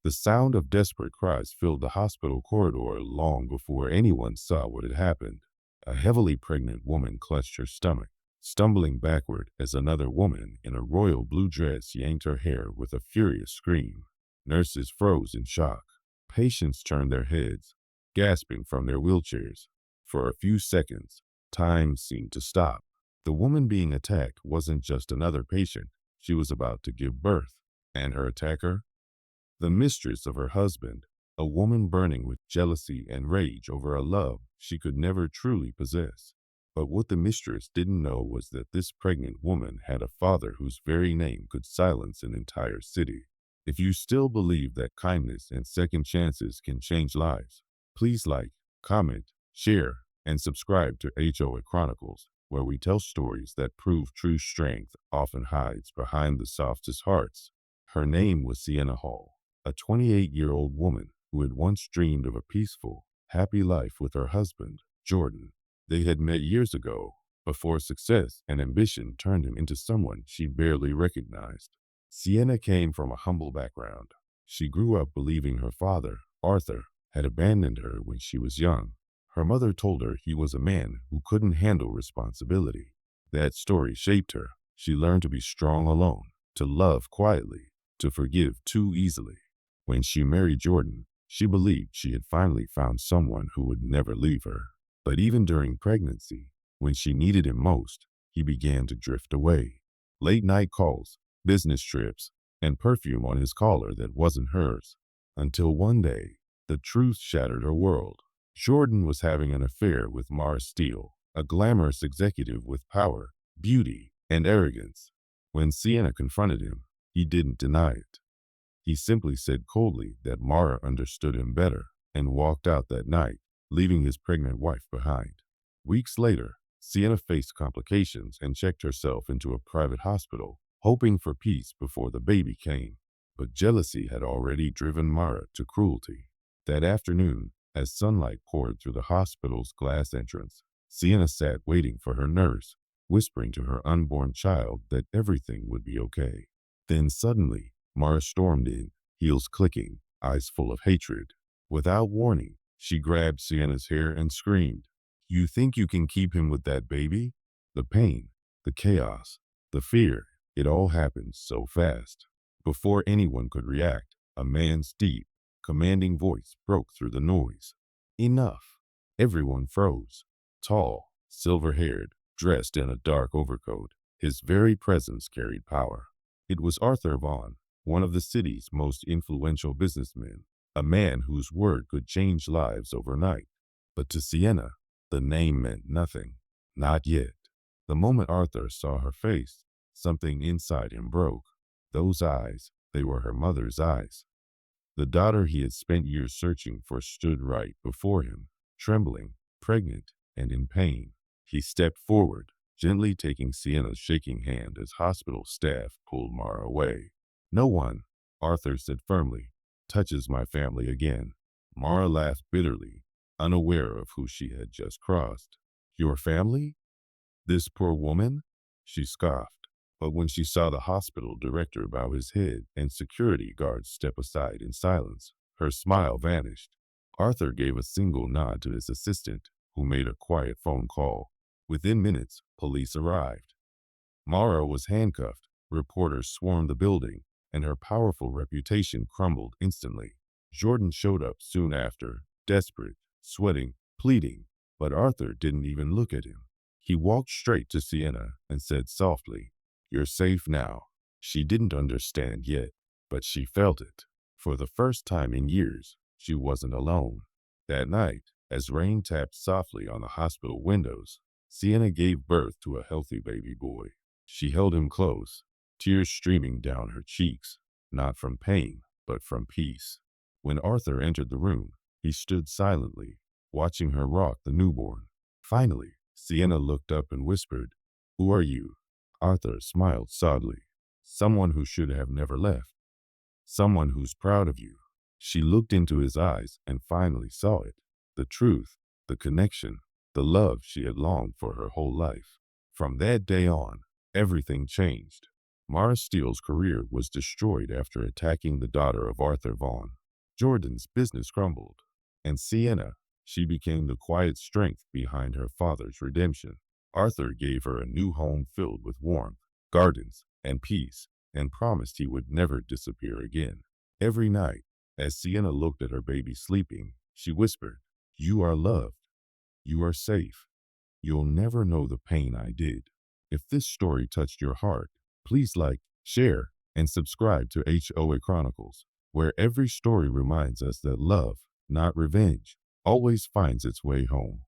The sound of desperate cries filled the hospital corridor long before anyone saw what had happened. A heavily pregnant woman clutched her stomach, stumbling backward as another woman in a royal blue dress yanked her hair with a furious scream. Nurses froze in shock. Patients turned their heads, gasping from their wheelchairs. For a few seconds, time seemed to stop. The woman being attacked wasn't just another patient. She was about to give birth. And her attacker? The mistress of her husband, a woman burning with jealousy and rage over a love she could never truly possess. But what the mistress didn't know was that this pregnant woman had a father whose very name could silence an entire city. If you still believe that kindness and second chances can change lives, please like, comment, share, and subscribe to HOA Chronicles, where we tell stories that prove true strength often hides behind the softest hearts. Her name was Sienna Hall, a 28-year-old woman who had once dreamed of a peaceful, happy life with her husband, Jordan. They had met years ago, before success and ambition turned him into someone she barely recognized. Sienna came from a humble background. She grew up believing her father, Arthur, had abandoned her when she was young. Her mother told her he was a man who couldn't handle responsibility. That story shaped her. She learned to be strong alone, to love quietly, to forgive too easily. When she married Jordan, she believed she had finally found someone who would never leave her. But even during pregnancy, when she needed him most, he began to drift away. Late night calls, business trips, and perfume on his collar that wasn't hers. Until one day, the truth shattered her world. Jordan was having an affair with Mara Steele, a glamorous executive with power, beauty, and arrogance. When Sienna confronted him, he didn't deny it. He simply said coldly that Mara understood him better and walked out that night, leaving his pregnant wife behind. Weeks later, Sienna faced complications and checked herself into a private hospital, hoping for peace before the baby came. But jealousy had already driven Mara to cruelty. That afternoon, as sunlight poured through the hospital's glass entrance, Sienna sat waiting for her nurse, whispering to her unborn child that everything would be okay. Then suddenly, Mara stormed in, heels clicking, eyes full of hatred. Without warning, she grabbed Sienna's hair and screamed, "You think you can keep him with that baby?" The pain, the chaos, the fear, it all happened so fast. Before anyone could react, a man's deep, commanding voice broke through the noise. Enough. Everyone froze. Tall, silver-haired, dressed in a dark overcoat, his very presence carried power. It was Arthur Vaughan, one of the city's most influential businessmen, a man whose word could change lives overnight. But to Sienna, the name meant nothing. Not yet. The moment Arthur saw her face, something inside him broke. Those eyes, they were her mother's eyes. The daughter he had spent years searching for stood right before him, trembling, pregnant, and in pain. He stepped forward, gently taking Sienna's shaking hand as hospital staff pulled Mara away. "No one," Arthur said firmly, "touches my family again." Mara laughed bitterly, unaware of who she had just crossed. "Your family? This poor woman?" She scoffed. But when she saw the hospital director bow his head and security guards step aside in silence, her smile vanished. Arthur gave a single nod to his assistant, who made a quiet phone call. Within minutes, police arrived. Mara was handcuffed, reporters swarmed the building, and her powerful reputation crumbled instantly. Jordan showed up soon after, desperate, sweating, pleading, but Arthur didn't even look at him. He walked straight to Sienna and said softly, "You're safe now." She didn't understand yet, but she felt it. For the first time in years, she wasn't alone. That night, as rain tapped softly on the hospital windows, Sienna gave birth to a healthy baby boy. She held him close, tears streaming down her cheeks, not from pain, but from peace. When Arthur entered the room, he stood silently, watching her rock the newborn. Finally, Sienna looked up and whispered, "Who are you?" Arthur smiled sadly. "Someone who should have never left. Someone who's proud of you." She looked into his eyes and finally saw it. The truth, the connection, the love she had longed for her whole life. From that day on, everything changed. Mara Steele's career was destroyed after attacking the daughter of Arthur Vaughan. Jordan's business crumbled, and Sienna, she became the quiet strength behind her father's redemption. Arthur gave her a new home filled with warmth, gardens, and peace, and promised he would never disappear again. Every night, as Sienna looked at her baby sleeping, she whispered, "You are loved. You are safe. You'll never know the pain I did." If this story touched your heart, please like, share, and subscribe to HOA Chronicles, where every story reminds us that love, not revenge, always finds its way home.